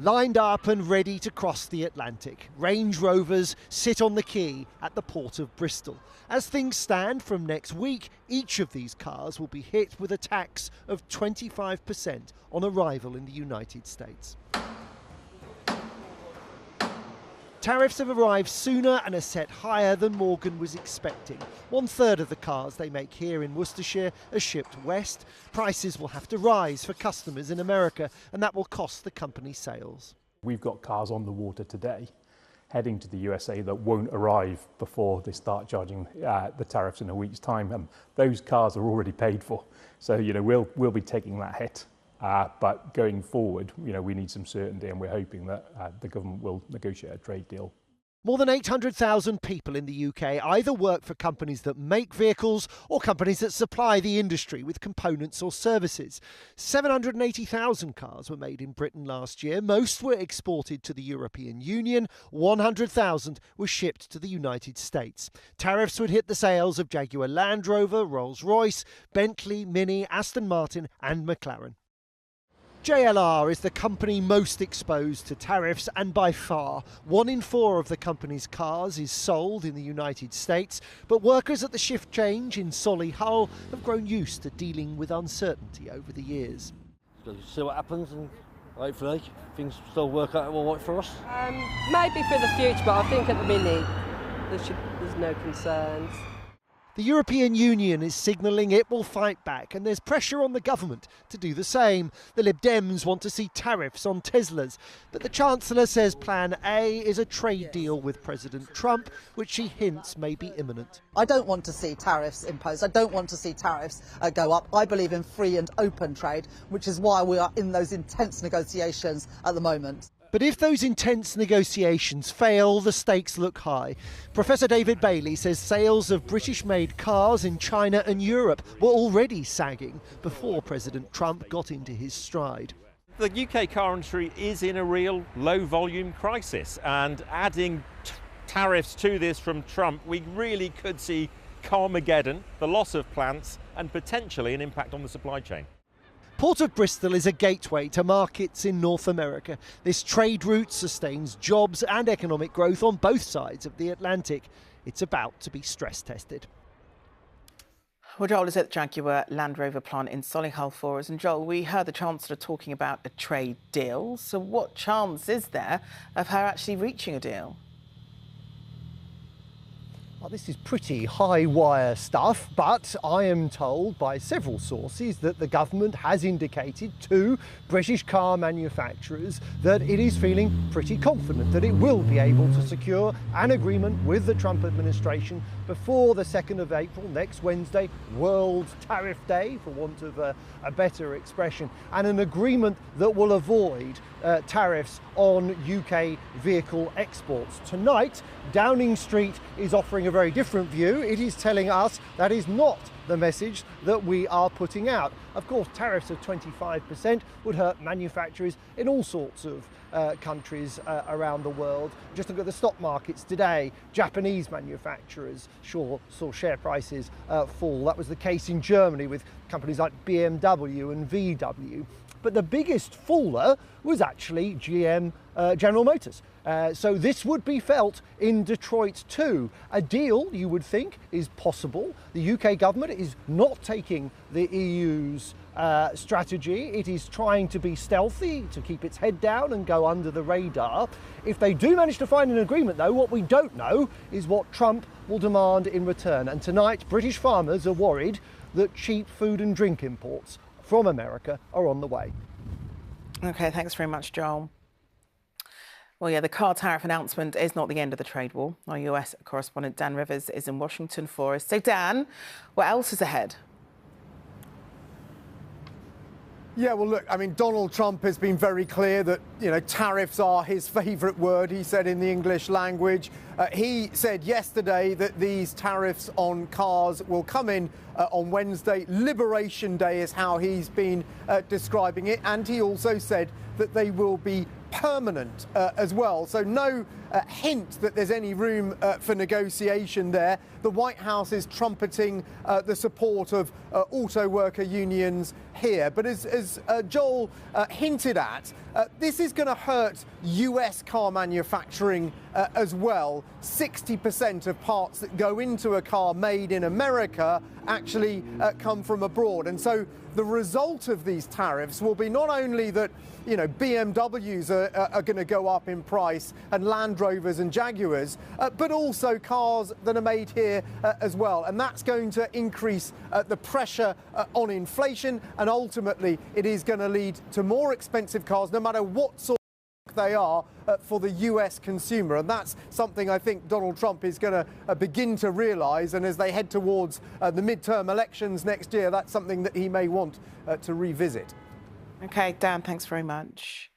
lined up and ready to cross the Atlantic. Range Rovers sit on the quay at the port of Bristol. As things stand from next week, each of these cars will be hit with a tax of 25% on arrival in the United States. Tariffs have arrived sooner and are set higher than Morgan was expecting. 1/3 of the cars they make here in Worcestershire are shipped west. Prices will have to rise for customers in America, and that will cost the company sales. We've got cars on the water today heading to the USA that won't arrive before they start charging the tariffs in a week's time. And those cars are already paid for. So, we'll be taking that hit. But going forward, we need some certainty, and we're hoping that the government will negotiate a trade deal. More than 800,000 people in the UK either work for companies that make vehicles or companies that supply the industry with components or services. 780,000 cars were made in Britain last year. Most were exported to the European Union. 100,000 were shipped to the United States. Tariffs would hit the sales of Jaguar Land Rover, Rolls-Royce, Bentley, Mini, Aston Martin and McLaren. JLR is the company most exposed to tariffs, and by far. 1 in 4 of the company's cars is sold in the United States, but workers at the shift change in Solihull have grown used to dealing with uncertainty over the years. So see what happens, and hopefully things still work out all right for us. Maybe for the future, but I think at the minute there's no concerns. The European Union is signalling it will fight back, and there's pressure on the government to do the same. The Lib Dems want to see tariffs on Teslas, but the Chancellor says Plan A is a trade deal with President Trump, which she hints may be imminent. I don't want to see tariffs imposed. I don't want to see tariffs go up. I believe in free and open trade, which is why we are in those intense negotiations at the moment. But if those intense negotiations fail, the stakes look high. Professor David Bailey says sales of British-made cars in China and Europe were already sagging before President Trump got into his stride. The UK car industry is in a real low-volume crisis, and adding tariffs to this from Trump, we really could see Carmageddon, the loss of plants, and potentially an impact on the supply chain. Port of Bristol is a gateway to markets in North America. This trade route sustains jobs and economic growth on both sides of the Atlantic. It's about to be stress tested. Well, Joel is at the Jaguar Land Rover plant in Solihull for us. And Joel, we heard the Chancellor talking about a trade deal. So what chance is there of her actually reaching a deal? Well, this is pretty high-wire stuff, but I am told by several sources that the government has indicated to British car manufacturers that it is feeling pretty confident that it will be able to secure an agreement with the Trump administration before the 2nd of April, next Wednesday, World Tariff Day, for want of a better expression, and an agreement that will avoid tariffs on UK vehicle exports. Tonight, Downing Street is offering a very different view. It is telling us that is not the message that we are putting out. Of course, tariffs of 25% would hurt manufacturers in all sorts of countries around the world. Just look at the stock markets today. Japanese manufacturers saw share prices fall. That was the case in Germany with companies like BMW and VW. But the biggest faller was actually General Motors. So this would be felt in Detroit too. A deal, you would think, is possible. The UK government is not taking the EU's strategy. It is trying to be stealthy, to keep its head down and go under the radar. If they do manage to find an agreement, though, what we don't know is what Trump will demand in return. And tonight, British farmers are worried that cheap food and drink imports from America are on the way. OK, thanks very much, Joel. Well, yeah, the car tariff announcement is not the end of the trade war. Our US correspondent Dan Rivers is in Washington for us. So, Dan, what else is ahead? Yeah, well, look, I mean, Donald Trump has been very clear that, tariffs are his favourite word, he said in the English language. He said yesterday that these tariffs on cars will come in on Wednesday. Liberation Day is how he's been describing it. And he also said that they will be permanent as well. So no hint that there's any room for negotiation there. The White House is trumpeting the support of auto worker unions here. But as Joel hinted at, this is going to hurt US car manufacturing as well. 60% of parts that go into a car made in America actually come from abroad. And so the result of these tariffs will be not only that, you know, BMWs are going to go up in price and Land Rovers and Jaguars, but also cars that are made here as well. And that's going to increase the pressure on inflation, and ultimately it is going to lead to more expensive cars, no matter what sort they are for the US consumer. And that's something I think Donald Trump is going to begin to realise, and as they head towards the midterm elections next year, that's something that he may want to revisit. OK, Dan, thanks very much.